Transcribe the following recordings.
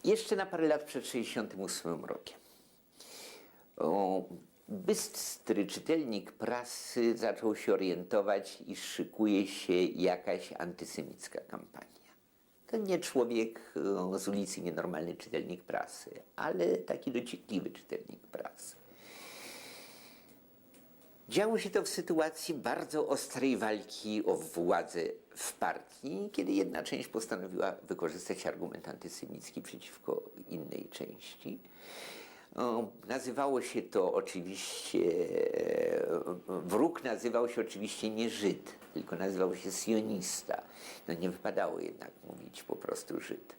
Jeszcze na parę lat przed 1968 rokiem. Bystry czytelnik prasy zaczął się orientować, iż szykuje się jakaś antysemicka kampania. To nie człowiek z ulicy, nienormalny czytelnik prasy, ale taki dociekliwy czytelnik prasy. Działo się to w sytuacji bardzo ostrej walki o władzę w partii, kiedy jedna część postanowiła wykorzystać argument antysemicki przeciwko innej części. Nazywało się to oczywiście, wróg nazywał się oczywiście nie Żyd, tylko nazywał się sionista. No nie wypadało jednak mówić po prostu Żyd.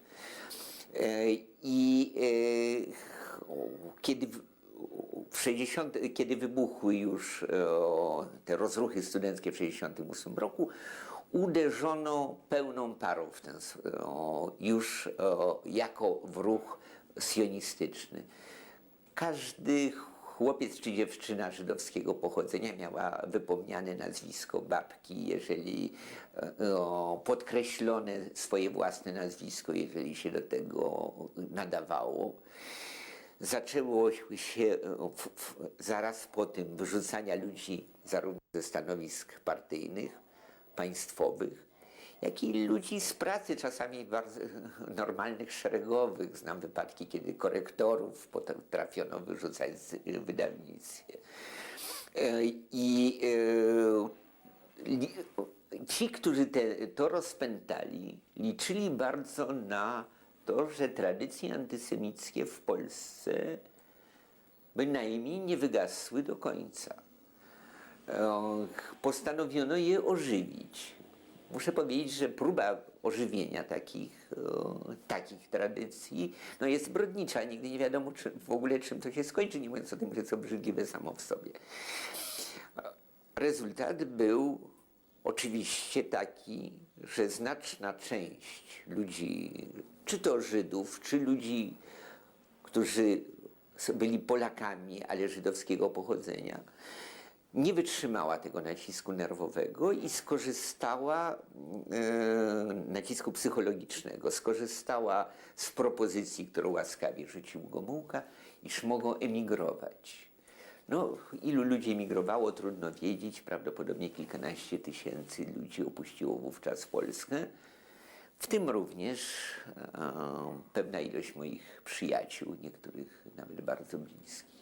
Kiedy wybuchły już te rozruchy studenckie w 1968 roku, uderzono pełną parą w ten, już jako w ruch sionistyczny. Każdy chłopiec czy dziewczyna żydowskiego pochodzenia miała wypomniane nazwisko babki, jeżeli podkreślone swoje własne nazwisko, jeżeli się do tego nadawało. Zaczęło się zaraz po tym wyrzucania ludzi zarówno ze stanowisk partyjnych, państwowych, jak i ludzi z pracy, czasami bardzo normalnych, szeregowych. Znam wypadki, kiedy korektorów potrafiono wyrzucać z wydawnictwa. Ci, którzy to rozpętali, liczyli bardzo na to, że tradycje antysemickie w Polsce bynajmniej nie wygasły do końca. Postanowiono je ożywić. Muszę powiedzieć, że próba ożywienia takich tradycji jest zbrodnicza. Nigdy nie wiadomo w ogóle czym to się skończy, nie mówiąc o tym, że jest obrzydliwe samo w sobie. Rezultat był oczywiście taki, że znaczna część ludzi, czy to Żydów, czy ludzi, którzy byli Polakami, ale żydowskiego pochodzenia, nie wytrzymała tego nacisku nerwowego i skorzystała, nacisku psychologicznego, skorzystała z propozycji, którą łaskawie rzucił Gomułka, iż mogą emigrować. Ilu ludzi emigrowało, trudno wiedzieć, prawdopodobnie kilkanaście tysięcy ludzi opuściło wówczas Polskę, w tym również pewna ilość moich przyjaciół, niektórych nawet bardzo bliskich.